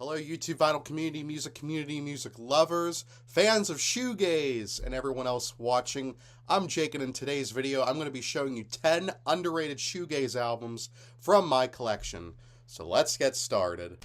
Hello YouTube vinyl community, music lovers, fans of shoegaze, and everyone else watching. I'm Jake, and in today's video, I'm going to be showing you 10 underrated shoegaze albums from my collection. So let's get started.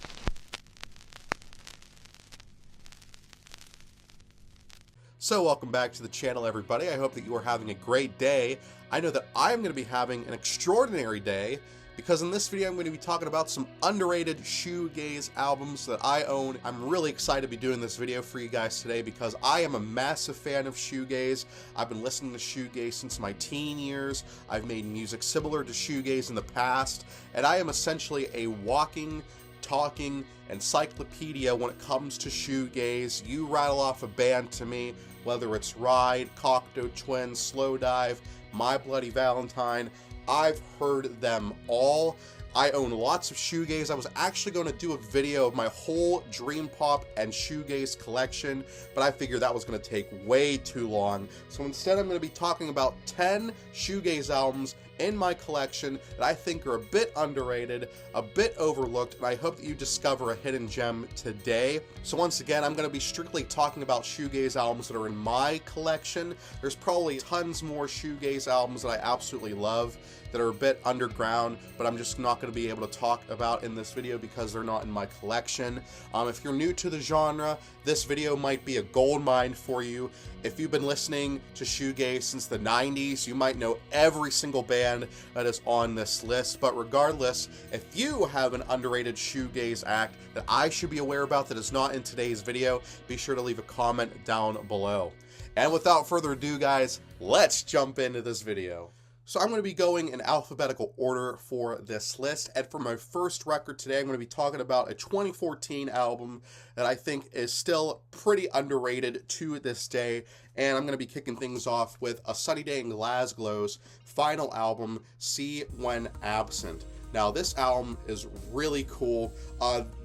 So welcome back to the channel, everybody. I hope that you are having a great day. I know that I'm going to be having an extraordinary day, because in this video I'm going to be talking about some underrated shoegaze albums that I own. I'm really excited to be doing this video for you guys today because I am a massive fan of shoegaze. I've been listening to shoegaze since my teen years. I've made music similar to shoegaze in the past, and I am essentially a walking, talking encyclopedia when it comes to shoegaze. You rattle off a band to me, whether it's Ride, Cocteau Twins, Slowdive, My Bloody Valentine, I've heard them all. I own lots of shoegaze. I was actually going to do a video of my whole dream pop and shoegaze collection, but I figured that was going to take way too long. So instead, I'm going to be talking about 10 shoegaze albums in my collection that I think are a bit underrated, a bit overlooked, and I hope that you discover a hidden gem today. So once again, I'm going to be strictly talking about shoegaze albums that are in my collection. There's probably tons more shoegaze albums that I absolutely love that are a bit underground, but I'm just not going to be able to talk about in this video because they're not in my collection. If you're new to the genre, this video might be a gold mine for you. If you've been listening to shoegaze since the 90s, you might know every single band that is on this list. But regardless, if you have an underrated shoegaze act that I should be aware about that is not in today's video, be sure to leave a comment down below. And without further ado, guys, let's jump into this video. So I'm going to be going in alphabetical order for this list, and for my first record today, I'm going to be talking about a 2014 album that I think is still pretty underrated to this day, and I'm going to be kicking things off with A Sunny Day in Glasgow's final album, See When Absent. Now, this album is really cool.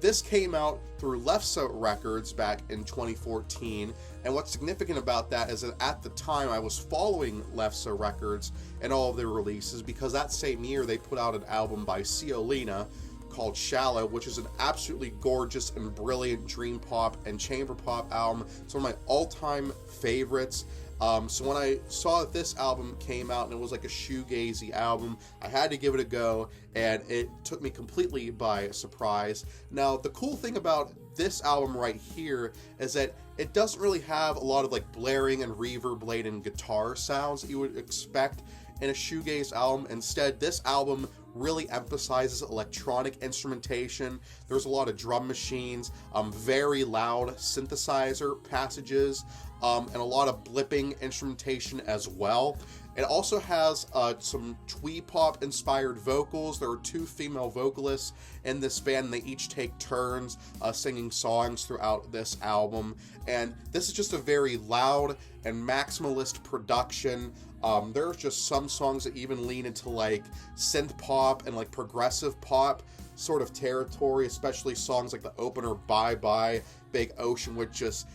This came out through Lefse Records back in 2014, and what's significant about that is that at the time I was following Lefse Records and all of their releases, because that same year they put out an album by Ciolina called Shallow, which is an absolutely gorgeous and brilliant dream pop and chamber pop album. It's one of my all-time favorites. So when I saw that this album came out and it was like a shoegazy album, I had to give it a go, and it took me completely by surprise. Now, the cool thing about this album right here is that it doesn't really have a lot of like blaring and reverb-laden guitar sounds that you would expect in a shoegaze album. Instead, this album really emphasizes electronic instrumentation. There's a lot of drum machines, very loud synthesizer passages, and a lot of blipping instrumentation as well. It also has some twee pop inspired vocals. There are two female vocalists in this band, and they each take turns singing songs throughout this album. And this is just a very loud and maximalist production. There's just some songs that even lean into like synth pop and like progressive pop sort of territory, especially songs like the opener Bye Bye Big Ocean, which just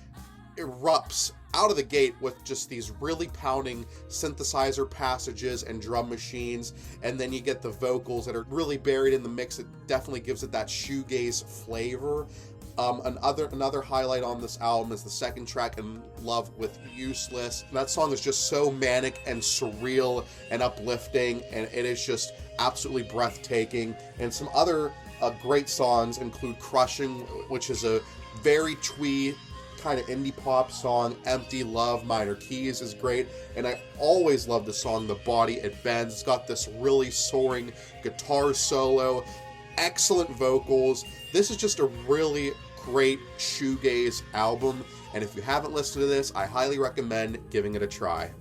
erupts out of the gate with just these really pounding synthesizer passages and drum machines, and then you get the vocals that are really buried in the mix. It definitely gives it that shoegaze flavor. Another highlight on this album is the second track, In Love with Useless. That song is just so manic and surreal and uplifting, and it is just absolutely breathtaking. And some other great songs include Crushing, which is a very twee kind of indie pop song. Empty Love, Minor Keys is great, and I always love the song The Body It Bends. It's got this really soaring guitar solo, excellent vocals. This is just a really great shoegaze album, and if you haven't listened to this, I highly recommend giving it a try.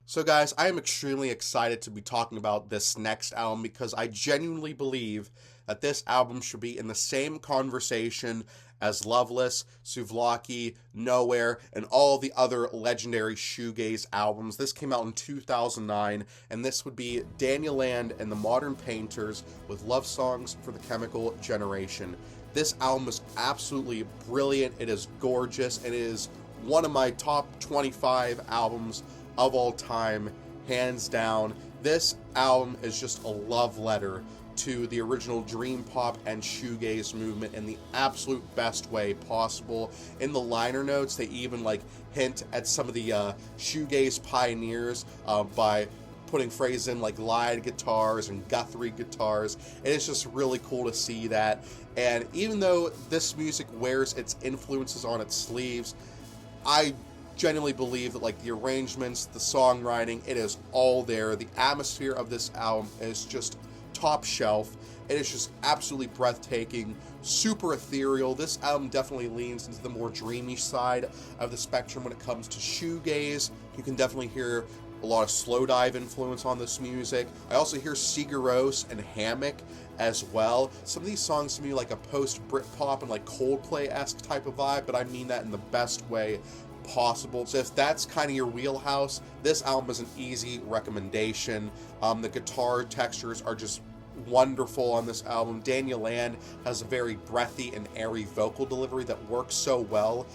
So guys, I am extremely excited to be talking about this next album because I genuinely believe that this album should be in the same conversation as Loveless, Souvlaki, Nowhere, and all the other legendary shoegaze albums. This came out in 2009, and this would be Daniel Land and the Modern Painters with Love Songs for the Chemical Generation. This album is absolutely brilliant. It is gorgeous. It is one of my top 25 albums of all time, hands down. This album is just a love letter to the original dream pop and shoegaze movement in the absolute best way possible. In the liner notes, they even like hint at some of the shoegaze pioneers by putting phrases in like Lied guitars and Guthrie guitars, and it's just really cool to see that. And even though this music wears its influences on its sleeves, I genuinely believe that like the arrangements, the songwriting, it is all there. The atmosphere of this album is just top shelf. It is just absolutely breathtaking, super ethereal. This album definitely leans into the more dreamy side of the spectrum when it comes to shoegaze. You can definitely hear a lot of slow dive influence on this music. I also hear Sigur Rós and Hammock as well. Some of these songs to me like a post Britpop and like Coldplay-esque type of vibe, but I mean that in the best way possible. So if that's kind of your wheelhouse, this album is an easy recommendation. The guitar textures are just wonderful on this album. Daniel Land has a very breathy and airy vocal delivery that works so well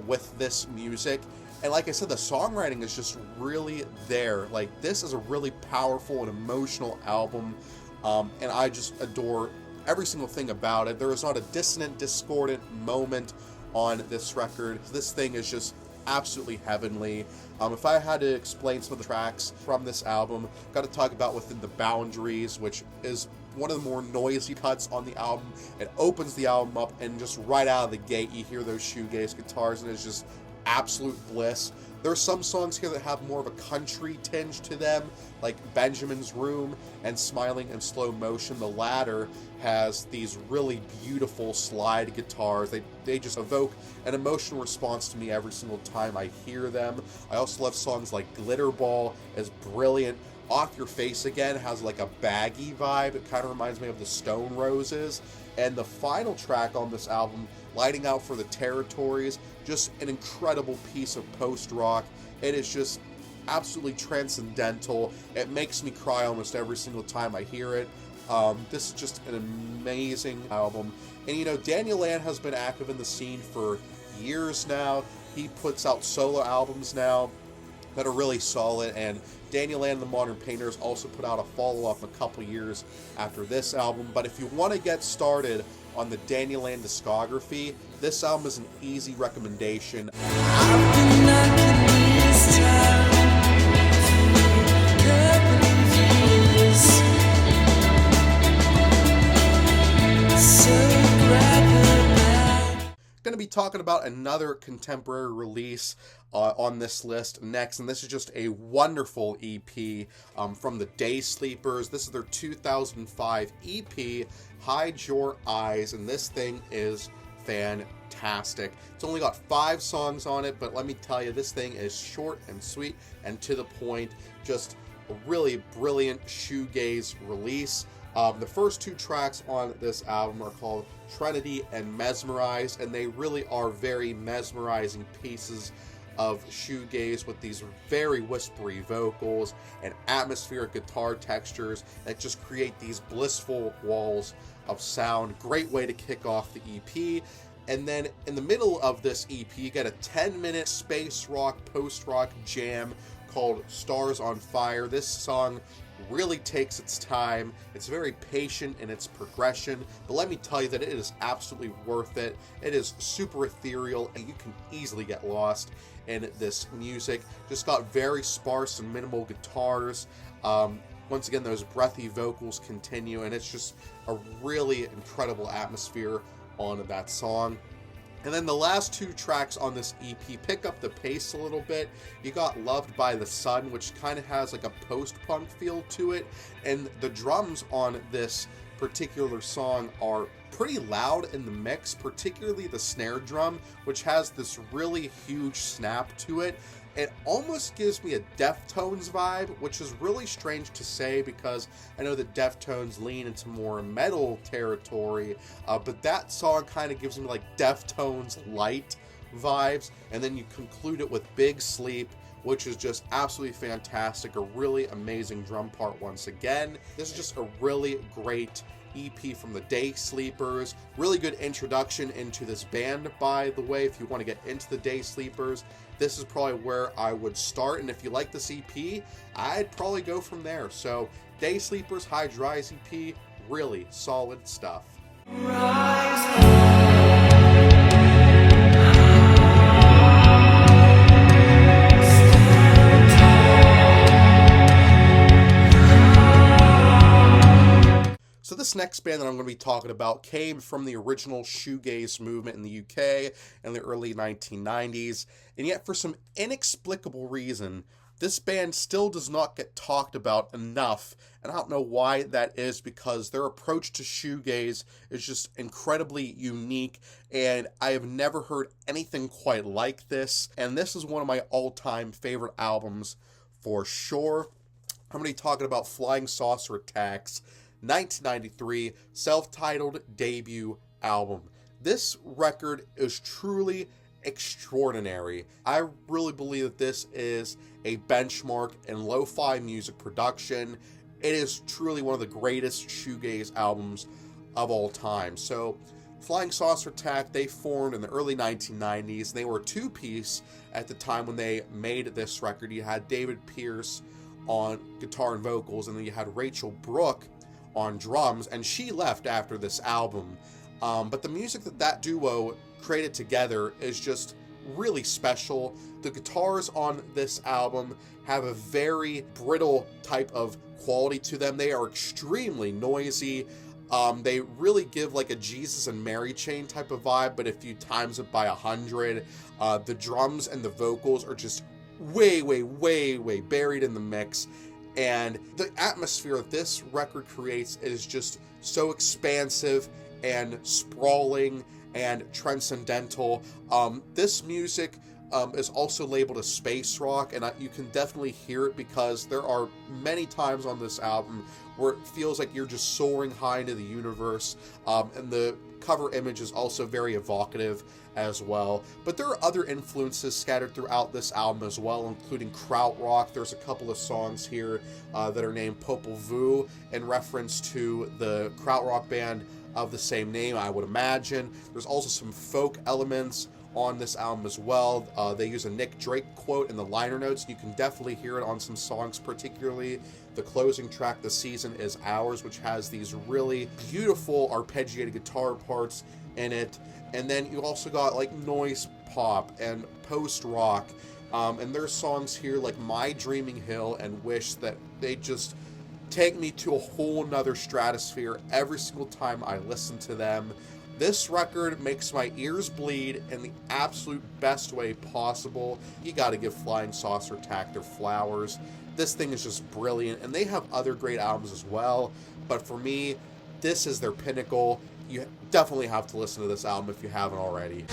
with this music. And like I said, the songwriting is just really there. Like, this is a really powerful and emotional album, and I just adore every single thing about it. There is not a dissonant, discordant moment on this record. This thing is just absolutely heavenly. If I had to explain some of the tracks from this album, got to talk about Within the Boundaries, which is one of the more noisy cuts on the album. It opens the album up, and just right out of the gate, you hear those shoegaze guitars, and it's just absolute bliss. There are some songs here that have more of a country tinge to them, like Benjamin's Room and Smiling in Slow Motion. The latter has these really beautiful slide guitars. They just evoke an emotional response to me every single time I hear them. I also love songs like Glitter Ball is brilliant. Off Your Face Again has like a baggy vibe. It kind of reminds me of the Stone Roses. And the final track on this album, Lighting Out for the Territories, just an incredible piece of post-rock. It is just absolutely transcendental. It makes me cry almost every single time I hear it. This is just an amazing album. And you know, Daniel Land has been active in the scene for years now. He puts out solo albums now that are really solid, and Daniel Land and the Modern Painters also put out a follow-up a couple years after this album. But if you want to get started on the Daniel Land discography, this album is an easy recommendation. I've been knocking this town for a couple of years, so grab her back. Going to be talking about another contemporary release on this list next, and this is just a wonderful EP from the Daysleepers. This is their 2005 EP, Hide Your Eyes, and this thing is fantastic. It's only got 5 songs on it, but let me tell you, this thing is short and sweet and to the point. Just a really brilliant shoegaze release. The first 2 tracks on this album are called Trinity and Mesmerized, and they really are very mesmerizing pieces of shoegaze with these very whispery vocals and atmospheric guitar textures that just create these blissful walls of sound. Great way to kick off the EP. And then in the middle of this EP, you get a 10-minute space rock, post-rock jam called Stars on Fire. This song really takes its time. It's very patient in its progression, but let me tell you that it is absolutely worth it. It is super ethereal, and you can easily get lost in this music. Just got very sparse and minimal guitars. Once again, those breathy vocals continue, and it's just a really incredible atmosphere on that song. And then the last 2 tracks on this EP pick up the pace a little bit. You got Loved by the Sun, which kind of has like a post-punk feel to it. And the drums on this particular song are pretty loud in the mix, particularly the snare drum, which has this really huge snap to it. It almost gives me a Deftones vibe, which is really strange to say because I know that Deftones lean into more metal territory, but that song kind of gives me like Deftones light vibes. And then you conclude it with Big Sleep, which is just absolutely fantastic. A really amazing drum part once again. This is just a really great EP from the Daysleepers. Really good introduction into this band, by the way. If you want to get into the Daysleepers, this is probably where I would start. And if you like this EP, I'd probably go from there. So Daysleepers, High Dries EP, really solid stuff. So this next band that I'm going to be talking about came from the original shoegaze movement in the UK in the early 1990s, and yet for some inexplicable reason, this band still does not get talked about enough, and I don't know why that is, because their approach to shoegaze is just incredibly unique, and I have never heard anything quite like this, and this is one of my all-time favorite albums for sure. I'm going to be talking about Flying Saucer Attack's 1993 self-titled debut album. This record is truly extraordinary. I really believe that this is a benchmark in lo-fi music production. It is truly one of the greatest shoegaze albums of all time. So Flying Saucer Attack, they formed in the early 1990s. They were a two-piece at the time when they made this record. You had David Pierce on guitar and vocals, and then you had Rachel Brooke on drums, and she left after this album. But the music that duo created together is just really special. The guitars on this album have a very brittle type of quality to them. They are extremely noisy. They really give like a Jesus and Mary chain type of vibe, but if you times it by 100, the drums and the vocals are just way buried in the mix. And the atmosphere that this record creates is just so expansive and sprawling and transcendental. This music is also labeled as space rock, and you can definitely hear it because there are many times on this album where it feels like you're just soaring high into the universe, and the cover image is also very evocative as well. But there are other influences scattered throughout this album as well, including krautrock. There's a couple of songs here that are named Popol Vuh in reference to the krautrock band of the same name, I would imagine. There's also some folk elements on this album as well. They use a Nick Drake quote in the liner notes. You can definitely hear it on some songs, particularly the closing track, The Season Is Ours, which has these really beautiful arpeggiated guitar parts in it. And then you also got like noise pop and post-rock. And there's songs here like My Dreaming Hill and Wish that they just take me to a whole nother stratosphere every single time I listen to them. This record makes my ears bleed in the absolute best way possible. You gotta give Flying Saucer Attack their flowers. This thing is just brilliant, and they have other great albums as well, but for me, this is their pinnacle. You definitely have to listen to this album if you haven't already.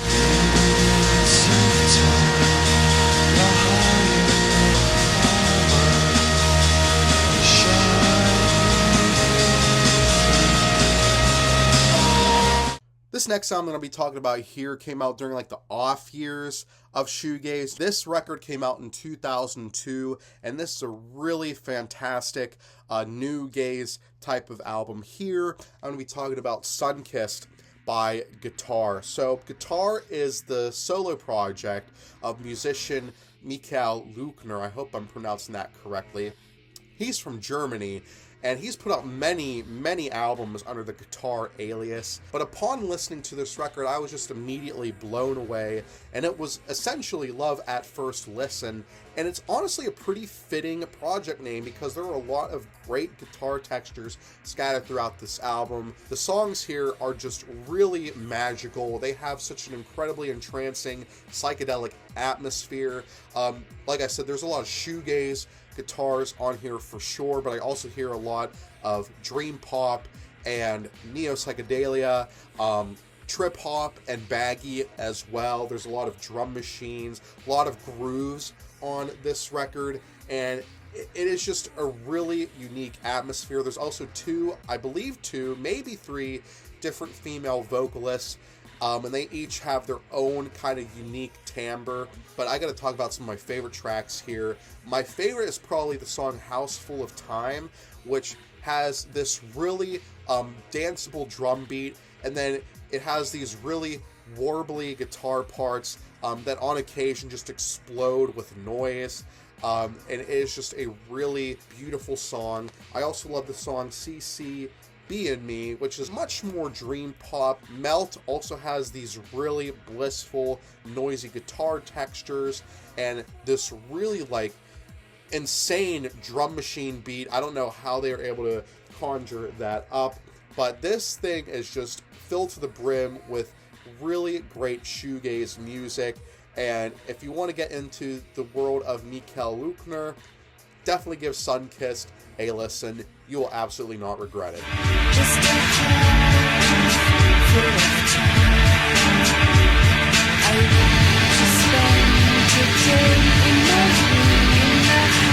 This next album I'm going to be talking about here came out during like the off years of shoegaze. This record came out in 2002, and this is a really fantastic new gaze type of album here. I'm going to be talking about Sunkissed by Guitar. So Guitar is the solo project of musician Michael Luchner. I hope I'm pronouncing that correctly. He's from Germany, and he's put out many albums under the Guitar alias. But upon listening to this record, I was just immediately blown away, and it was essentially love at first listen. And it's honestly a pretty fitting project name because there are a lot of great guitar textures scattered throughout this album. The songs here are just really magical. They have such an incredibly entrancing psychedelic atmosphere. Like I said, there's a lot of shoegaze guitars on here for sure, but I also hear a lot of dream pop and neo psychedelia, trip hop and baggy as well. There's a lot of drum machines, a lot of grooves on this record, and it is just a really unique atmosphere. There's also I believe two, maybe three different female vocalists, and they each have their own kind of unique timbre. But I gotta talk about some of my favorite tracks here. My favorite is probably the song House Full of Time, which has this really danceable drum beat, and then it has these really warbly guitar parts that on occasion just explode with noise. And it is just a really beautiful song. I also love the song CC Be In Me, which is much more dream pop. Melt also has these really blissful, noisy guitar textures, and this really like insane drum machine beat. I don't know how they are able to conjure that up, but this thing is just filled to the brim with really great shoegaze music. And if you want to get into the world of Mikael Luckner, definitely give Sunkissed a listen. You will absolutely not regret it. Just a handful of time. I want to spend today in my room in the house.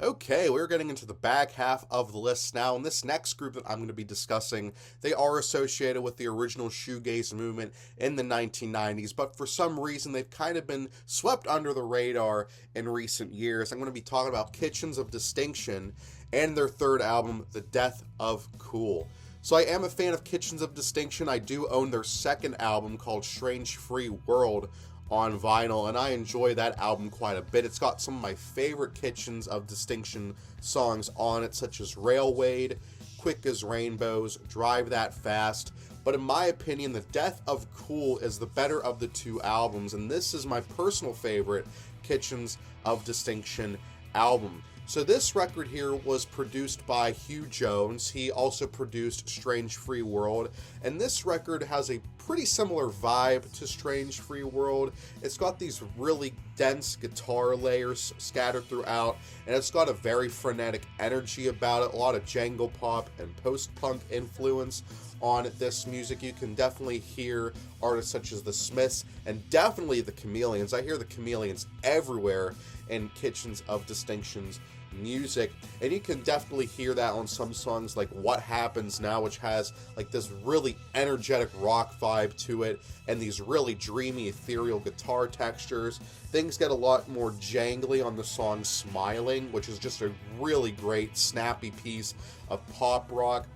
Okay, we're getting into the back half of the list now, and this next group that I'm going to be discussing, they are associated with the original shoegaze movement in the 1990s, but for some reason they've kind of been swept under the radar in recent years. I'm going to be talking about Kitchens of Distinction and their third album, The Death of Cool. So I am a fan of Kitchens of Distinction. I do own their second album called Strange Free World on vinyl, and I enjoy that album quite a bit. It's got some of my favorite Kitchens of Distinction songs on it, such as Railwade, Quick as Rainbows, Drive That Fast. But in my opinion, The Death of Cool is the better of the two albums, and this is my personal favorite Kitchens of Distinction album. So this record here was produced by Hugh Jones. He also produced Strange Free World, and this record has a pretty similar vibe to Strange Free World. It's got these really dense guitar layers scattered throughout, and it's got a very frenetic energy about it, a lot of jangle pop and post-punk influence on this music. You can definitely hear artists such as the Smiths and definitely the Chameleons. I hear the Chameleons everywhere in Kitchens of Distinction's music, and you can definitely hear that on some songs like What Happens Now, which has like this really energetic rock vibe to it and these really dreamy ethereal guitar textures. Things get a lot more jangly on the song Smiling, which is just a really great snappy piece of pop rock.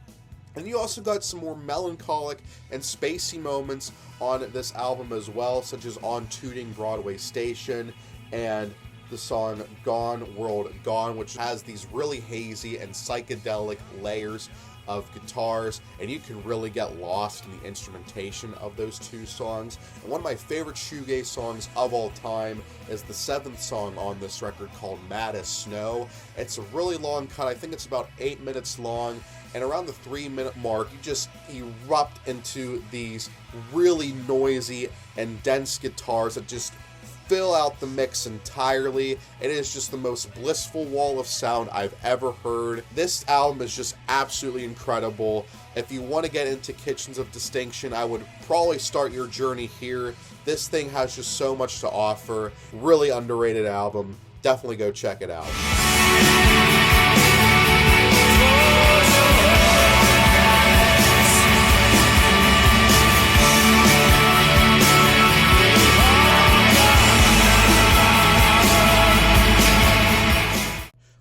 And you also got some more melancholic and spacey moments on this album as well, such as On Tooting Broadway Station and the song Gone World Gone, which has these really hazy and psychedelic layers of guitars, and you can really get lost in the instrumentation of those two songs. And one of my favorite shoegaze songs of all time is the 7th song on this record called Mad as Snow. It's a really long cut. I think it's about 8 minutes long, and around the 3-minute mark you just erupt into these really noisy and dense guitars that just fill out the mix entirely. It is just the most blissful wall of sound I've ever heard. This album is just absolutely incredible. If you want to get into Kitchens of Distinction, I would probably start your journey here. This thing has just so much to offer. Really underrated album. Definitely go check it out.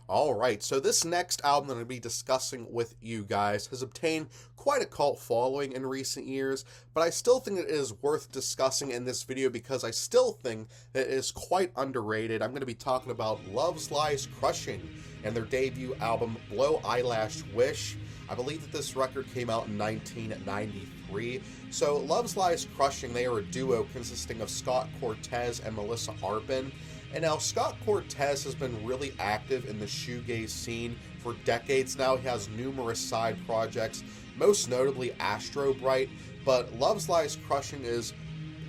Alright, so this next album that I'm going to be discussing with you guys has obtained quite a cult following in recent years, but I still think it is worth discussing in this video because I still think that it is quite underrated. I'm going to be talking about Lovesliescrushing and their debut album Bloweyelashwish. I believe that this record came out in 1993. So Lovesliescrushing, they are a duo consisting of Scott Cortez and Melissa Arpin. And now Scott Cortez has been really active in the shoegaze scene for decades now. He has numerous side projects, most notably Astro Bright, but Lovesliescrushing is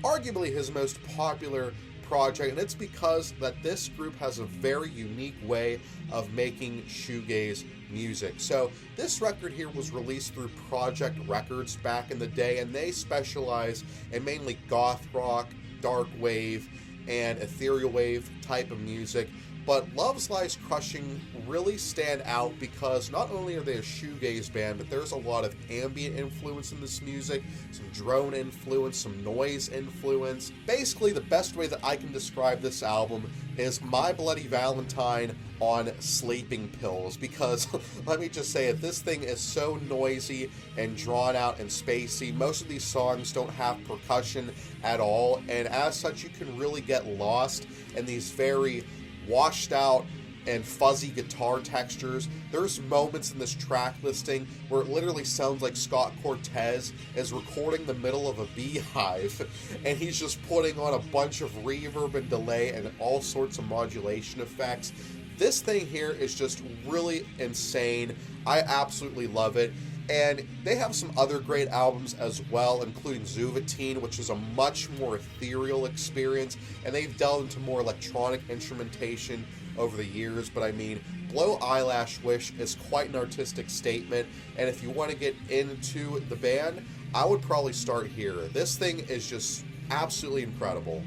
arguably his most popular project, and it's because that this group has a very unique way of making shoegaze music. So this record here was released through Project Records back in the day, and they specialize in mainly goth rock, dark wave, and ethereal wave type of music. but Lovesliescrushing really stand out because not only are they a shoegaze band, but there's a lot of ambient influence in this music, some drone influence, some noise influence. Basically, the best way that I can describe this album is My Bloody Valentine on sleeping pills, because let me just say it, this thing is so noisy and drawn out and spacey. Most of these songs don't have percussion at all, and as such you can really get lost in these very washed out and fuzzy guitar textures. There's moments in this track listing where it literally sounds like Scott Cortez is recording the middle of a beehive and he's just putting on a bunch of reverb and delay and all sorts of modulation effects. This thing here is just really insane. I absolutely love it. And they have some other great albums as well, including Zuvatine, which is a much more ethereal experience, and they've delved into more electronic instrumentation over the years. But I mean, Bloweyelashwish is quite an artistic statement, and if you want to get into the band, I would probably start here. This thing is just absolutely incredible.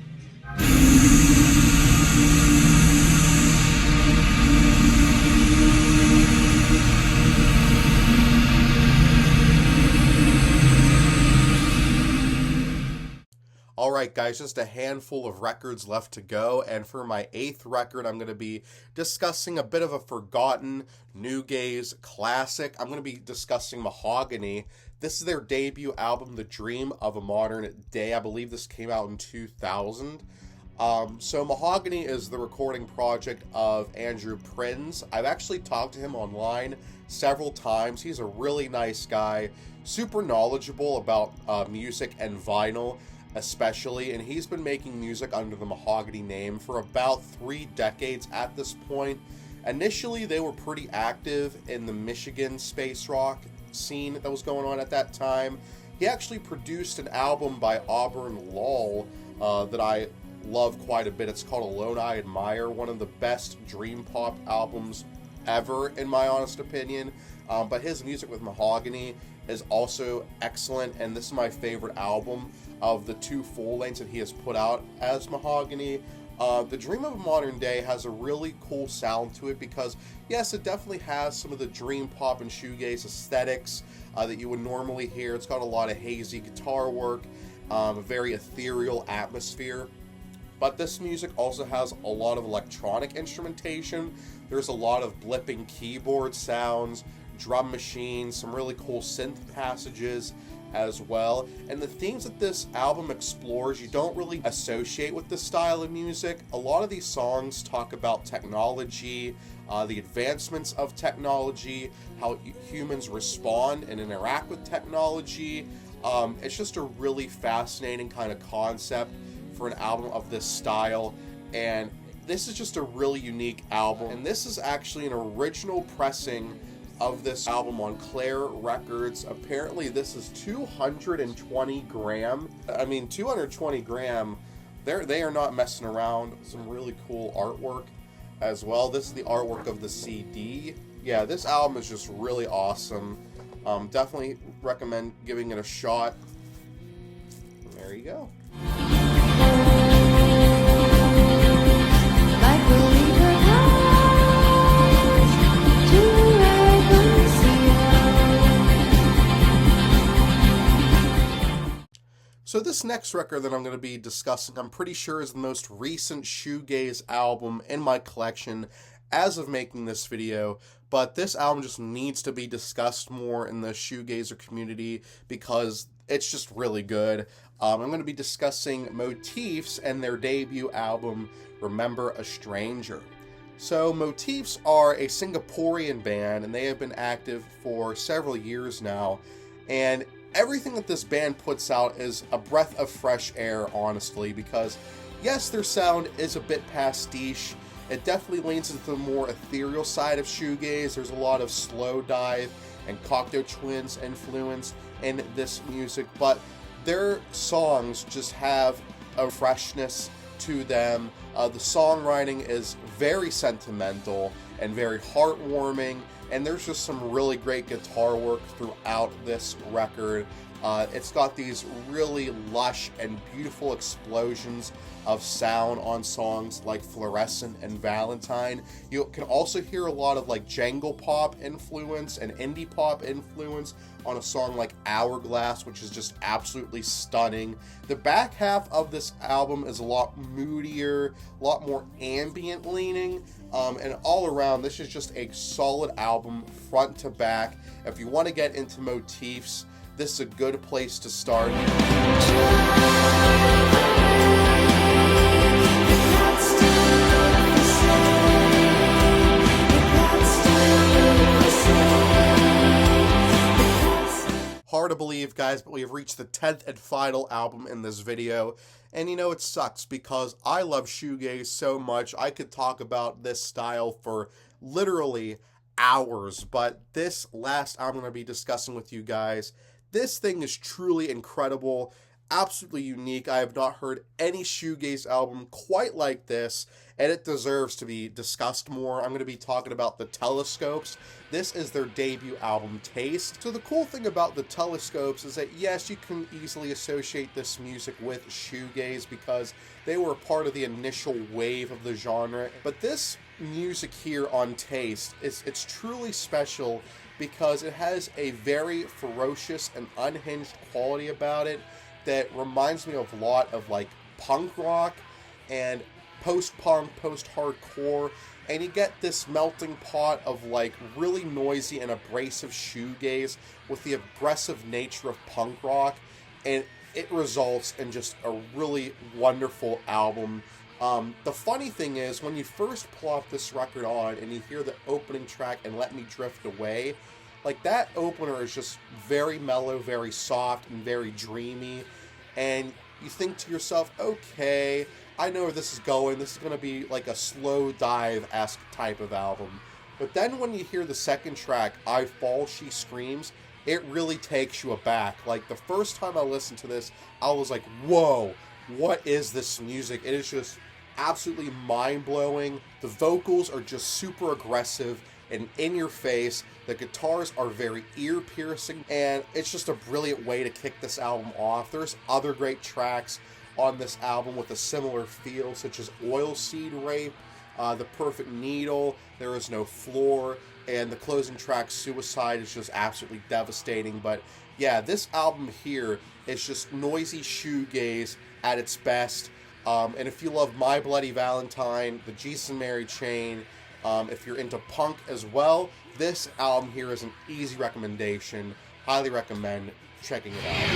Alright guys, just a handful of records left to go, and for my 8th record I'm going to be discussing a bit of a forgotten Shoegaze classic. I'm going to be discussing Mahogany. This is their debut album, The Dream of a Modern Day. I believe this came out in 2000. So Mahogany is the recording project of Andrew Prinz. I've actually talked to him online several times. He's a really nice guy, super knowledgeable about music and vinyl especially, and he's been making music under the Mahogany name for about 3 decades at this point. Initially, they were pretty active in the Michigan space rock scene that was going on at that time. He actually produced an album by Auburn Lull that I love quite a bit. It's called Alone I Admire, one of the best dream pop albums ever, in my honest opinion. But his music with Mahogany is also excellent, and this is my favorite album of the 2 full lengths that he has put out as Mahogany. The Dream of a Modern Day has a really cool sound to it because, yes, it definitely has some of the dream pop and shoegaze aesthetics that you would normally hear. It's got a lot of hazy guitar work, a very ethereal atmosphere. But this music also has a lot of electronic instrumentation. There's a lot of blipping keyboard sounds, drum machines, some really cool synth passages as well. And the themes that this album explores, you don't really associate with this style of music. A lot of these songs talk about technology, the advancements of technology, how humans respond and interact with technology. It's just a really fascinating kind of concept for an album of this style, and this is just a really unique album. And this is actually an original pressing of this album on Claire Records. Apparently this is 220 gram. I mean, 220 gram, they are not messing around. Some really cool artwork as well. This is the artwork of the CD. Yeah, this album is just really awesome. Definitely recommend giving it a shot. There you go. So this next record that I'm going to be discussing, I'm pretty sure is the most recent shoegaze album in my collection as of making this video, but this album just needs to be discussed more in the shoegazer community because it's just really good. I'm going to be discussing Motifs and their debut album, Remember a Stranger. So Motifs are a Singaporean band, and they have been active for several years now, and everything that this band puts out is a breath of fresh air, honestly, because yes, their sound is a bit pastiche. It definitely leans into the more ethereal side of shoegaze. There's a lot of slow dive and Cocteau Twins influence in this music, but their songs just have a freshness to them. The songwriting is very sentimental and very heartwarming, and there's just some really great guitar work throughout this record. It's got these really lush and beautiful explosions of sound on songs like Fluorescent and Valentine. You can also hear a lot of like jangle pop influence and indie pop influence on a song like Hourglass, which is just absolutely stunning. The back half of this album is a lot moodier, a lot more ambient leaning, and all around this is just a solid album front to back. If you want to get into motifs, this is a good place to start. Hard to believe, guys, but we have reached the 10th and final album in this video. And you know, it sucks because I love shoegaze so much. I could talk about this style for literally hours, but this last album I'm going to be discussing with you guys, this thing is truly incredible, absolutely unique. I have not heard any shoegaze album quite like this, and it deserves to be discussed more. I'm going to be talking about the Telescopes. This is their debut album, Taste. So the cool thing about the Telescopes is that, yes, you can easily associate this music with shoegaze because they were a part of the initial wave of the genre, but this music here on Taste, it's truly special because it has a very ferocious and unhinged quality about it that reminds me of a lot of like punk rock and post-punk, post-hardcore, and you get this melting pot of like really noisy and abrasive shoegaze with the aggressive nature of punk rock, and it results in just a really wonderful album. The funny thing is, when you first plop this record on and you hear the opening track and Let Me Drift Away, like that opener is just very mellow, very soft, and very dreamy, and you think to yourself, okay, I know where this is going. This is going to be like a slow dive-esque type of album. But then when you hear the second track, I Fall, She Screams, it really takes you aback. Like the first time I listened to this, I was like, whoa, what is this music? It is just absolutely mind-blowing. The vocals are just super aggressive and in your face. The guitars are very ear-piercing, and it's just a brilliant way to kick this album off. There's other great tracks on this album with a similar feel, such as Oilseed Rape, The Perfect Needle, There Is No Floor, and the closing track, Suicide, is just absolutely devastating. But yeah, this album here is just noisy shoegaze at its best. And if you love My Bloody Valentine, the Jesus and Mary Chain, if you're into punk as well, this album here is an easy recommendation. Highly recommend checking it out.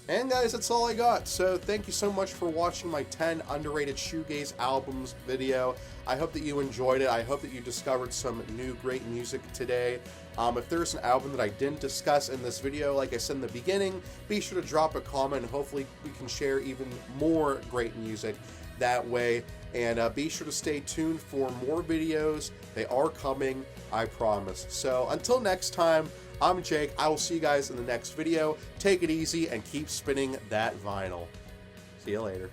And guys, that's all I got. So thank you so much for watching my 10 underrated shoegaze albums video. I hope that you enjoyed it. I hope that you discovered some new great music today. If there's an album that I didn't discuss in this video, like I said in the beginning, be sure to drop a comment and hopefully we can share even more great music that way. And be sure to stay tuned for more videos. They are coming, I promise. So until next time, I'm Jake. I will see you guys in the next video. Take it easy and keep spinning that vinyl. See you later.